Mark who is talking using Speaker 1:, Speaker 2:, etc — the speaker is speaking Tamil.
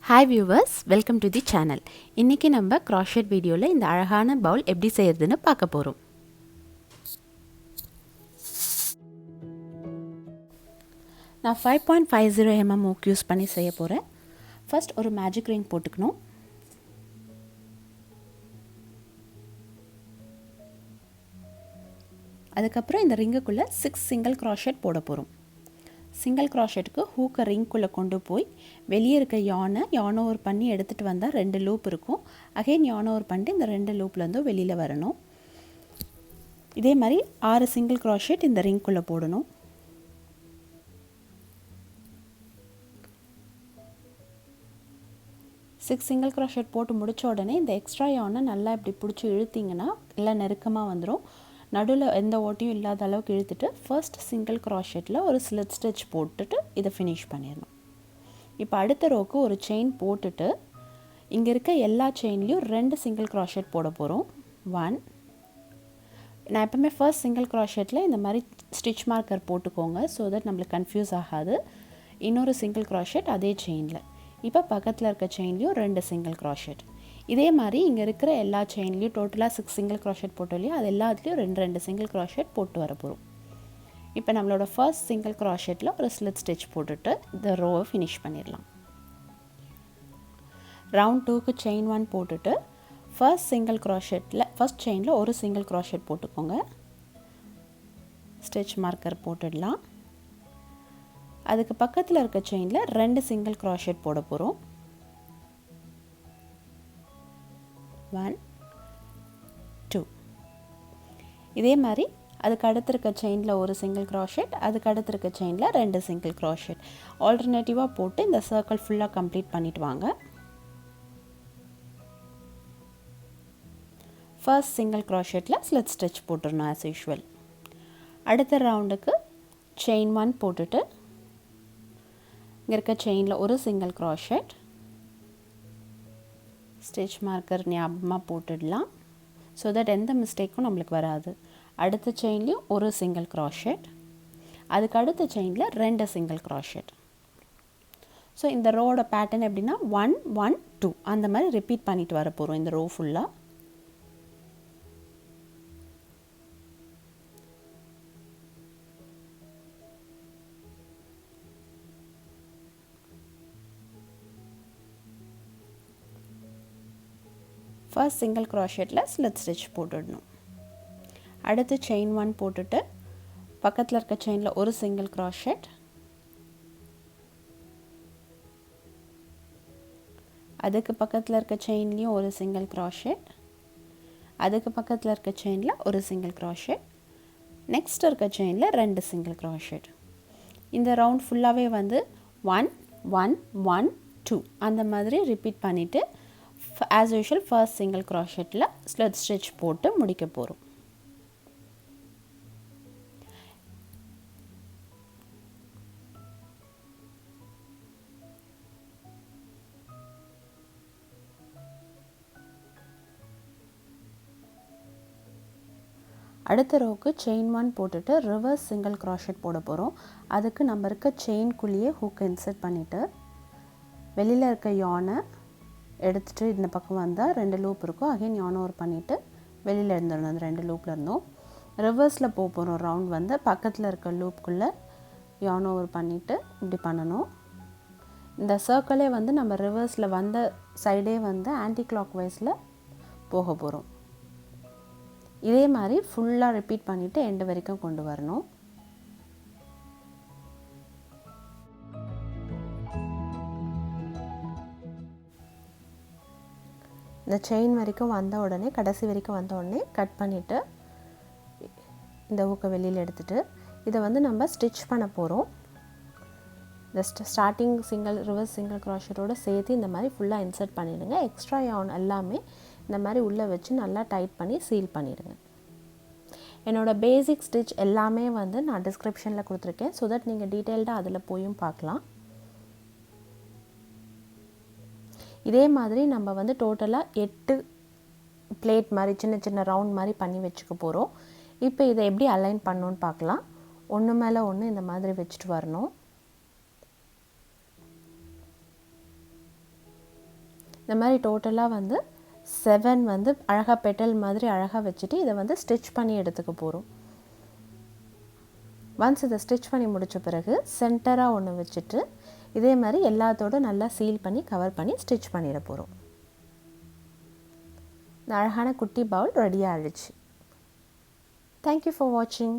Speaker 1: Hi viewers, welcome to the channel. இன்னைக்கு நம்ம crochet வீடியோல இந்த அழகான பவுல் எப்படி செய்யறதுன்னு பார்க்க போறோம். நான் 5.50 mm hook யூஸ் பண்ணி செய்ய போறேன். ஃபர்ஸ்ட் ஒரு மேஜிக் ரிங் போட்டுக்கணும். அதுக்கு அப்புறம் இந்த ரிங்குக்குள்ள 6 சிங்கிள் crochet போட போறோம். சிங்கிள் crochetக்கு ஹூக்கை ரிங்குக்குள்ளே கொண்டு போய் வெளியே இருக்க யான் ஓவர் பண்ணி எடுத்துகிட்டு வந்தால் 2 லூப் இருக்கும். அகைன் யான் ஓவர் பண்ணிட்டு இந்த 2 லூப்லேருந்து வெளியில் வரணும். இதே மாதிரி 6 சிங்கிள் crochet இந்த ரிங்குக்குள்ளே போடணும். சிக்ஸ் சிங்கிள் crochet போட்டு முடித்த உடனே இந்த எக்ஸ்ட்ரா யானை நல்லா இப்படி பிடிச்சி இழுத்திங்கன்னா எல்லாம் நெருக்கமாக வந்துடும். நடுவில் எந்த ஓட்டையும் இல்லாத அளவுக்கு இழுத்துட்டு ஃபர்ஸ்ட் சிங்கிள் crochetல ஒரு ஸ்லிட் ஸ்டிச் போட்டுட்டு இதை ஃபினிஷ் பண்ணிடணும். இப்போ அடுத்த ரோக்கு ஒரு செயின் போட்டுட்டு இங்கே இருக்க எல்லா செயின்லேயும் 2 சிங்கிள் crochet போட போகிறோம். 1 நான் எப்பவுமே ஃபர்ஸ்ட் சிங்கிள் crochetல இந்த மாதிரி ஸ்டிச் மார்க்கர் போட்டுக்கோங்க, ஸோ தட் நம்மளுக்கு கன்ஃபியூஸ் ஆகாது. இன்னொரு சிங்கிள் crochet அதே செயினில். இப்போ பக்கத்தில் இருக்க செயின்லேயும் 2 சிங்கிள் crochet. இதே மாதிரி இங்கே இருக்கிற எல்லா செயின்லேயும் டோட்டலாக 6 சிங்கிள் crochet போட்டோம் இல்லையா, அது எல்லாத்துலேயும் 2 சிங்கிள் crochet போட்டு வர போகிறோம். இப்போ நம்மளோட ஃபர்ஸ்ட் சிங்கிள் crochetல ஒரு ஸ்லிட் ஸ்டிச் போட்டுட்டு இந்த ரோவை ஃபினிஷ் பண்ணிடலாம். ரவுண்ட் 2க்கு செயின் 1 போட்டுட்டு ஃபர்ஸ்ட் சிங்கிள் crochetல ஃபர்ஸ்ட் செயினில் ஒரு சிங்கிள் crochet போட்டுக்கோங்க. ஸ்டிச் மார்க்கர் போட்டுடலாம். அதுக்கு பக்கத்தில் இருக்க செயினில் 2 சிங்கிள் crochet போட போகிறோம். 1 2 இதே மாதிரி அதுக்கு அடுத்து இருக்க செயினில் ஒரு சிங்கிள் crochet, அதுக்கு அடுத்து இருக்க செயினில் 2 சிங்கிள் crochet ஆல்டர்னேட்டிவாக போட்டு இந்த சர்க்கிள் ஃபுல்லாக கம்ப்ளீட் பண்ணிட்டு வாங்க. ஃபர்ஸ்ட் சிங்கிள் crochetல ஸ்லிட் ஸ்டிச் போட்டுடணும் ஆஸ் யூஷுவல். அடுத்த ரவுண்டுக்கு செயின் 1 போட்டுட்டு இங்கே இருக்க செயினில் ஒரு சிங்கிள் crochet ஸ்டிச் மார்க்கர் ஞாபகமாக போட்டுடலாம், ஸோ தட் எந்த மிஸ்டேக்கும் நம்மளுக்கு வராது. அடுத்த செயின்லேயும் ஒரு சிங்கிள் crochet, அதுக்கு அடுத்த செயினில் 2 சிங்கிள் crochet. ஸோ இந்த ரோட பேட்டர்ன் எப்படின்னா 1 1 2 அந்த மாதிரி ரிப்பீட் பண்ணிட்டு வர போகிறோம் இந்த ரோ ஃபுல்லாக. ஃபர்ஸ்ட் சிங்கிள் crochetல ஸ்லிட் ஸ்டிச் போட்டுடணும். அடுத்து செயின் 1 போட்டுட்டு பக்கத்தில் இருக்க செயினில் ஒரு சிங்கிள் crochet, அதுக்கு பக்கத்தில் இருக்க செயின்லேயும் ஒரு சிங்கிள் crochet, அதுக்கு பக்கத்தில் இருக்க செயினில் ஒரு சிங்கிள் crochet, நெக்ஸ்ட் இருக்க செயினில் 2 சிங்கிள் crochet. இந்த ரவுண்ட் ஃபுல்லாகவே வந்து 1 1 1 2 அந்த மாதிரி ரிப்பீட் பண்ணிவிட்டு ஆஸ் யூஷுவல் ஃபர்ஸ்ட் சிங்கிள் crochetல ஸ்லிட் ஸ்டிச் போட்டு முடிக்க போகிறோம். அடுத்த ரோக்கு செயின் 1 போட்டுட்டு ரிவர்ஸ் சிங்கிள் crochet போட போகிறோம். அதுக்கு நம்ம இருக்க செயின்குள்ளேயே ஹூக்கை இன்சர்ட் பண்ணிவிட்டு வெளியில் இருக்க யானை எடுத்துகிட்டு இந்த பக்கம் வந்தால் 2 லூப் இருக்கும். அகைன் யான் ஓவர் பண்ணிவிட்டு வெளியில் இருந்துடணும். அந்த 2 லூப்பில் இருந்தோம் ரிவர்ஸில் போகிறோம். ரவுண்ட் வந்து பக்கத்தில் இருக்க லூப்புக்குள்ளே யான் ஓவர் பண்ணிவிட்டு இப்படி பண்ணணும். இந்த சர்க்கிளே வந்து நம்ம ரிவர்ஸில் வந்த சைடே வந்து ஆன்டி கிளாக் வைஸில் போக போகிறோம். இதே மாதிரி ஃபுல்லாக ரிப்பீட் பண்ணிவிட்டு எண்டு வரைக்கும் கொண்டு வரணும். இந்த செயின் வரைக்கும் வந்த உடனே கடைசி வரைக்கும் வந்த உடனே கட் பண்ணிவிட்டு இந்த ஊக்க வெளியில் எடுத்துகிட்டு இதை வந்து நம்ம ஸ்டிச் பண்ண போகிறோம். இந்த ஸ்டார்டிங் சிங்கிள் ரிவர்ஸ் சிங்கிள் crochetோடு சேர்த்து இந்த மாதிரி ஃபுல்லாக இன்சர்ட் பண்ணிவிடுங்க. எக்ஸ்ட்ரா யான் எல்லாமே இந்த மாதிரி உள்ளே வச்சு நல்லா டைட் பண்ணி சீல் பண்ணிவிடுங்க. என்னோடய பேசிக் ஸ்டிச் எல்லாமே வந்து நான் டிஸ்கிரிப்ஷனில் கொடுத்துருக்கேன், ஸோ தட் நீங்கள் டீட்டெயில்டாக அதில் போயும் பார்க்கலாம். இதே மாதிரி நம்ம வந்து டோட்டலாக 8 பிளேட் மாதிரி சின்ன சின்ன ரவுண்ட் மாதிரி பண்ணி வச்சுக்க போகிறோம். இப்போ இதை எப்படி அலைன் பண்ணணுன்னு பார்க்கலாம். ஒன்று மேலே ஒன்று இந்த மாதிரி வச்சுட்டு வரணும். இந்த மாதிரி டோட்டலாக வந்து 7 வந்து அழகாக பெட்டல் மாதிரி அழகாக வச்சுட்டு இதை வந்து ஸ்டிச் பண்ணி எடுத்துக்க போகிறோம். ஒன்ஸ் இதை ஸ்டிச் பண்ணி முடித்த பிறகு சென்டராக ஒன்று வச்சுட்டு இதே மாதிரி எல்லாத்தோடு நல்லா சீல் பண்ணி கவர் பண்ணி ஸ்டிச் பண்ணிட போகிறோம். இந்த அழகான குட்டி பவுல் ரெடி ஆகிடுச்சு. தேங்க்யூ ஃபார் வாட்சிங்.